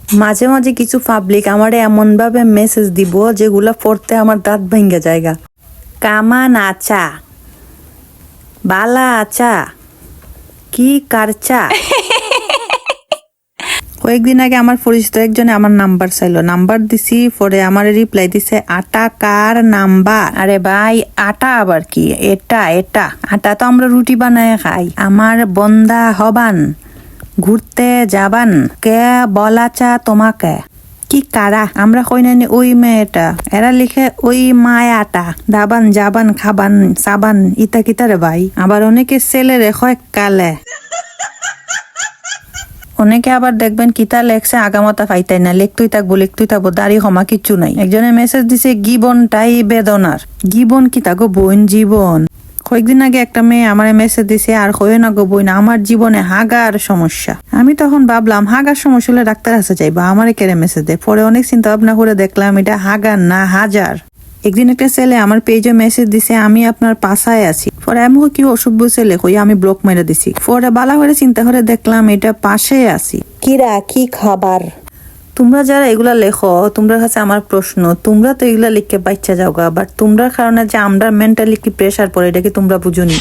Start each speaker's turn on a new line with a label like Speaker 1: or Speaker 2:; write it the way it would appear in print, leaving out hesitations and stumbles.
Speaker 1: মাঝে মাঝে কিছু পাবলিক আমারে এমন ভাবে মেসেজ দিব যেগুলা পড়তে আমার দাঁত ভেঙে জায়গা। কামান আচা, বালা আচা, কি কারচা। কয়েকদিন আগে আমার পরিচিত একজনে আমার নাম্বার চাইলো, নাম্বার দিছি, পরে আমার রিপ্লাই দিছে আটা কার নাম্বার। আরে ভাই আটা আবার কি? এটা এটা আটা তো আমরা রুটি বানায় খাই। আমার বন্দা হবান, ঘুরতে যাবান, কে বলাচা তোমাকে? কি কারা? আমরা কই না ওই মেয়েটা, এরা লিখে ওই মায়াটা। দাবান যাবান খাবান সাবান ইতা কিতারে ভাই। আবার অনেকে ছেলেরে কয় কালে। অনেকে আবার দেখবেন কিতা লেখছে আগামাতা ফাইতাই না, লিখতুই থাকবো দাড়ি ক্ষমা কিচ্ছু নাই। একজনে মেসেজ দিছে জীবনটাই বেদনার। জীবন কি থাকো বোন জীবন। কয়েকদিন আগে একটা মেয়ে আমার মেসেজ দিছে, আর কইও না গো বোন, আমার জীবনে হাগার সমস্যা। আমি তখন ভাবলাম হাগার সমস্যা হলে ডাক্তার কাছে যাইবা, আমারে কেড়ে মেসেজ দেয়। পরে অনেক চিন্তা ভাবনা করে দেখলাম এটা হাগার না হাজার। একদিন একটা ছেলে আমার পেজে মেসেজ দিছে, আমি আপনার পাশায় আছি। পরে আমি কি অসভ্য ছেলে কই, আমি ব্লক মেরে দিছি। পরে বালা করে চিন্তা করে দেখলাম এটা পাশে আছি। কিরা কি খাবার? তোমরা যারা এগুলা লেখো, তোমরা কাছে আমার প্রশ্ন, তোমরা তো এগুলা লিখকে বাচ্চা যাও গা, বাট তোমরা কারণে যে আমরা মেন্টালি কি প্রেশার পড়ে এটা কি তোমরা বুঝুনি?